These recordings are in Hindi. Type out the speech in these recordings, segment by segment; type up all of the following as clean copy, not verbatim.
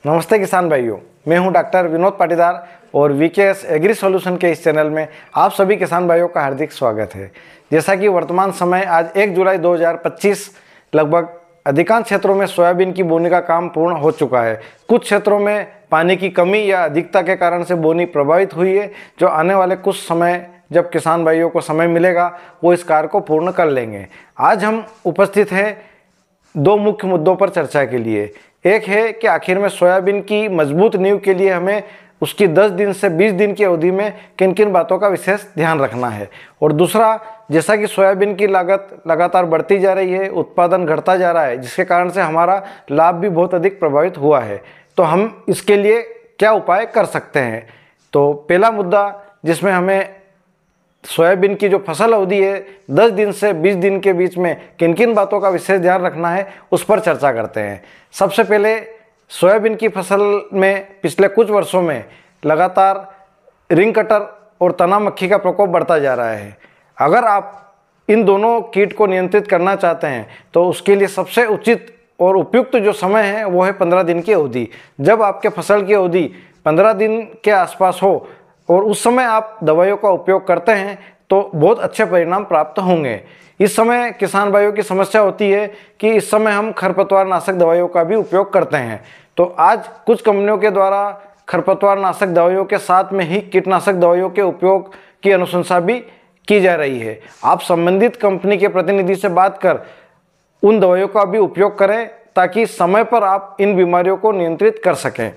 नमस्ते किसान भाइयों, मैं हूं डॉक्टर विनोद पाटीदार और वीकेएस एग्री सॉल्यूशन के इस चैनल में आप सभी किसान भाइयों का हार्दिक स्वागत है। जैसा कि वर्तमान समय आज 1 जुलाई 2025 लगभग अधिकांश क्षेत्रों में सोयाबीन की बोनी का काम पूर्ण हो चुका है। कुछ क्षेत्रों में पानी की कमी या अधिकता के कारण से बोनी प्रभावित हुई है, जो आने वाले कुछ समय जब किसान भाइयों को समय मिलेगा वो इस कार्य को पूर्ण कर लेंगे। आज हम उपस्थित हैं दो मुख्य मुद्दों पर चर्चा के लिए। एक है कि आखिर में सोयाबीन की मजबूत नींव के लिए हमें उसकी 10 दिन से 20 दिन की अवधि में किन किन बातों का विशेष ध्यान रखना है, और दूसरा, जैसा कि सोयाबीन की लागत लगातार बढ़ती जा रही है, उत्पादन घटता जा रहा है, जिसके कारण से हमारा लाभ भी बहुत अधिक प्रभावित हुआ है, तो हम इसके लिए क्या उपाय कर सकते हैं। तो पहला मुद्दा जिसमें हमें सोयाबीन की जो फसल अवधि है 10 दिन से 20 दिन के बीच में किन किन बातों का विशेष ध्यान रखना है, उस पर चर्चा करते हैं। सबसे पहले सोयाबीन की फसल में पिछले कुछ वर्षों में लगातार रिंग कटर और तना मक्खी का प्रकोप बढ़ता जा रहा है। अगर आप इन दोनों कीट को नियंत्रित करना चाहते हैं तो उसके लिए सबसे उचित और उपयुक्त जो समय है वो है 15 दिन की अवधि। जब आपके फसल की अवधि 15 दिन के आसपास हो और उस समय आप दवाइयों का उपयोग करते हैं तो बहुत अच्छे परिणाम प्राप्त होंगे। इस समय किसान भाइयों की समस्या होती है कि इस समय हम खरपतवार नाशक दवाइयों का भी उपयोग करते हैं, तो आज कुछ कंपनियों के द्वारा खरपतवार नाशक दवाइयों के साथ में ही कीटनाशक दवाइयों के उपयोग की अनुशंसा भी की जा रही है। आप संबंधित कंपनी के प्रतिनिधि से बात कर उन दवाइयों का भी उपयोग करें ताकि समय पर आप इन बीमारियों को नियंत्रित कर सकें।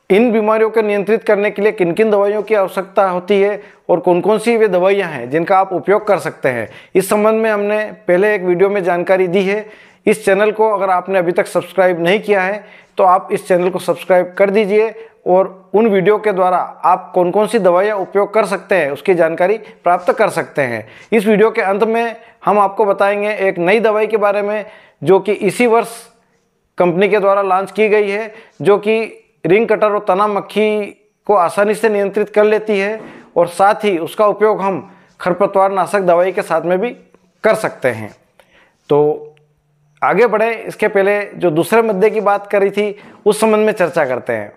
इन बीमारियों को नियंत्रित करने के लिए किन किन दवाइयों की आवश्यकता होती है और कौन कौन सी वे दवाइयां हैं जिनका आप उपयोग कर सकते हैं, इस संबंध में हमने पहले एक वीडियो में जानकारी दी है। इस चैनल को अगर आपने अभी तक सब्सक्राइब नहीं किया है तो आप इस चैनल को सब्सक्राइब कर दीजिए और उन वीडियो के द्वारा आप कौन कौन सी दवाइयाँ उपयोग कर सकते हैं उसकी जानकारी प्राप्त कर सकते हैं। इस वीडियो के अंत में हम आपको बताएंगे एक नई दवाई के बारे में जो कि इसी वर्ष कंपनी के द्वारा लॉन्च की गई है, जो कि रिंग कटर और तना मक्खी को आसानी से नियंत्रित कर लेती है और साथ ही उसका उपयोग हम खरपतवार नाशक दवाई के साथ में भी कर सकते हैं। तो आगे बढ़े इसके पहले जो दूसरे मुद्दे की बात करी थी उस संबंध में चर्चा करते हैं।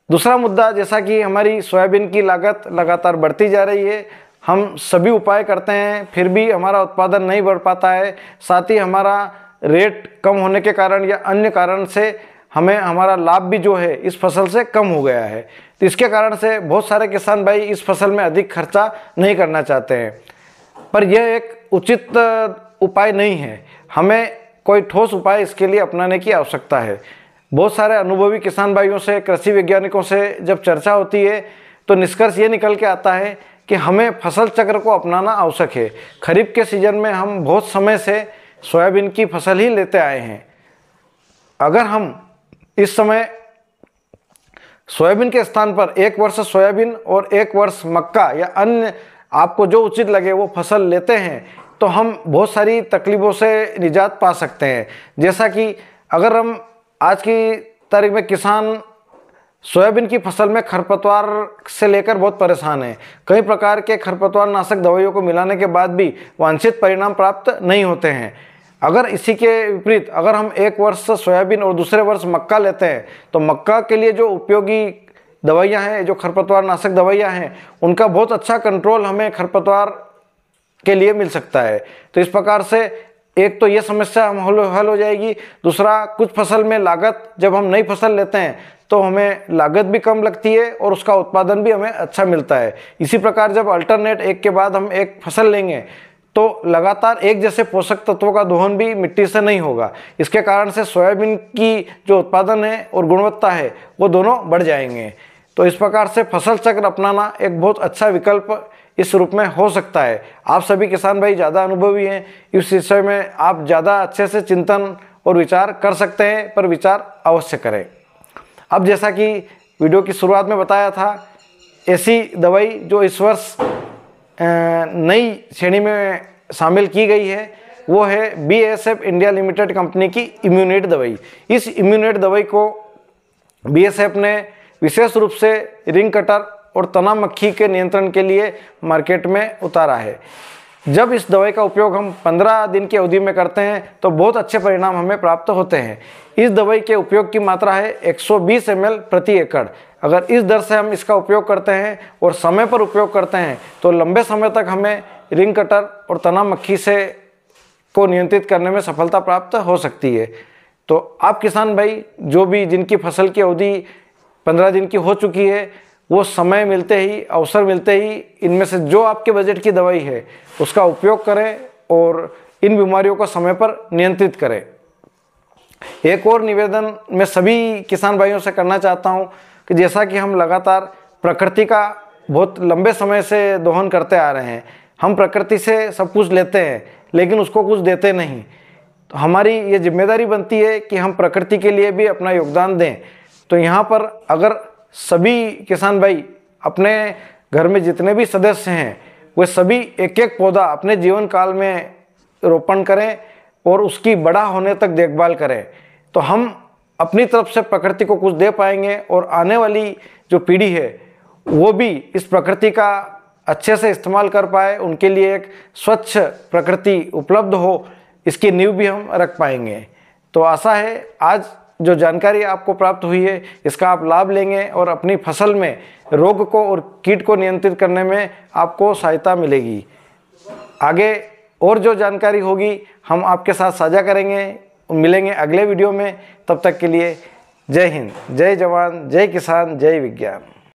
दूसरा मुद्दा, जैसा कि हमारी सोयाबीन की लागत लगातार बढ़ती जा रही है, हम सभी उपाय करते हैं फिर भी हमारा उत्पादन नहीं बढ़ पाता है, साथ ही हमारा रेट कम होने के कारण या अन्य कारण से हमें हमारा लाभ भी जो है इस फसल से कम हो गया है। तो इसके कारण से बहुत सारे किसान भाई इस फसल में अधिक खर्चा नहीं करना चाहते हैं, पर यह एक उचित उपाय नहीं है। हमें कोई ठोस उपाय इसके लिए अपनाने की आवश्यकता है। बहुत सारे अनुभवी किसान भाइयों से, कृषि वैज्ञानिकों से जब चर्चा होती है तो निष्कर्ष ये निकल के आता है कि हमें फसल चक्र को अपनाना आवश्यक है। खरीफ के सीजन में हम बहुत समय से सोयाबीन की फसल ही लेते आए हैं। अगर हम इस समय सोयाबीन के स्थान पर एक वर्ष सोयाबीन और एक वर्ष मक्का या अन्य आपको जो उचित लगे वो फसल लेते हैं तो हम बहुत सारी तकलीफ़ों से निजात पा सकते हैं। जैसा कि अगर हम आज की तारीख में किसान सोयाबीन की फसल में खरपतवार से लेकर बहुत परेशान है, कई प्रकार के खरपतवार नाशक दवाइयों को मिलाने के बाद भी वांछित परिणाम प्राप्त नहीं होते हैं। अगर इसी के विपरीत अगर हम एक वर्ष सोयाबीन और दूसरे वर्ष मक्का लेते हैं तो मक्का के लिए जो उपयोगी दवाइयां हैं, जो खरपतवार नाशक दवाइयां हैं, उनका बहुत अच्छा कंट्रोल हमें खरपतवार के लिए मिल सकता है। तो इस प्रकार से एक तो ये समस्या हम हल हो जाएगी। दूसरा, कुछ फसल में लागत, जब हम नई फसल लेते हैं तो हमें लागत भी कम लगती है और उसका उत्पादन भी हमें अच्छा मिलता है। इसी प्रकार जब अल्टरनेट एक के बाद हम एक फसल लेंगे तो लगातार एक जैसे पोषक तत्वों का दोहन भी मिट्टी से नहीं होगा। इसके कारण से सोयाबीन की जो उत्पादन है और गुणवत्ता है वो दोनों बढ़ जाएंगे। तो इस प्रकार से फसल चक्र अपनाना एक बहुत अच्छा विकल्प इस रूप में हो सकता है। आप सभी किसान भाई ज़्यादा अनुभवी हैं, इस विषय में आप ज़्यादा अच्छे से चिंतन और विचार कर सकते हैं, पर विचार अवश्य करें। अब जैसा कि वीडियो की शुरुआत में बताया था, ऐसी दवाई जो इस वर्ष नई श्रेणी में शामिल की गई है वो है BASF इंडिया लिमिटेड कंपनी की इम्यूनेट दवाई। इस इम्यूनेट दवाई को BASF ने विशेष रूप से रिंग कटर और तना मक्खी के नियंत्रण के लिए मार्केट में उतारा है। जब इस दवाई का उपयोग हम 15 दिन की अवधि में करते हैं तो बहुत अच्छे परिणाम हमें प्राप्त होते हैं। इस दवाई के उपयोग की मात्रा है 120 ml प्रति एकड़। अगर इस दर से हम इसका उपयोग करते हैं और समय पर उपयोग करते हैं तो लंबे समय तक हमें रिंग कटर और तना मक्खी से को नियंत्रित करने में सफलता प्राप्त हो सकती है। तो आप किसान भाई जो भी जिनकी फसल की अवधि 15 दिन की हो चुकी है, वो समय मिलते ही, अवसर मिलते ही इनमें से जो आपके बजट की दवाई है उसका उपयोग करें और इन बीमारियों को समय पर नियंत्रित करें। एक और निवेदन मैं सभी किसान भाइयों से करना चाहता हूं कि जैसा कि हम लगातार प्रकृति का बहुत लंबे समय से दोहन करते आ रहे हैं, हम प्रकृति से सब कुछ लेते हैं लेकिन उसको कुछ देते नहीं। तो हमारी ये जिम्मेदारी बनती है कि हम प्रकृति के लिए भी अपना योगदान दें। तो यहाँ पर अगर सभी किसान भाई अपने घर में जितने भी सदस्य हैं वे सभी एक एक पौधा अपने जीवन काल में रोपण करें और उसकी बड़ा होने तक देखभाल करें, तो हम अपनी तरफ से प्रकृति को कुछ दे पाएंगे और आने वाली जो पीढ़ी है वो भी इस प्रकृति का अच्छे से इस्तेमाल कर पाए, उनके लिए एक स्वच्छ प्रकृति उपलब्ध हो, इसकी नींव भी हम रख पाएंगे। तो आशा है आज जो जानकारी आपको प्राप्त हुई है इसका आप लाभ लेंगे और अपनी फसल में रोग को और कीट को नियंत्रित करने में आपको सहायता मिलेगी। आगे और जो जानकारी होगी हम आपके साथ साझा करेंगे, मिलेंगे अगले वीडियो में। तब तक के लिए जय हिंद, जय जवान, जय किसान, जय विज्ञान।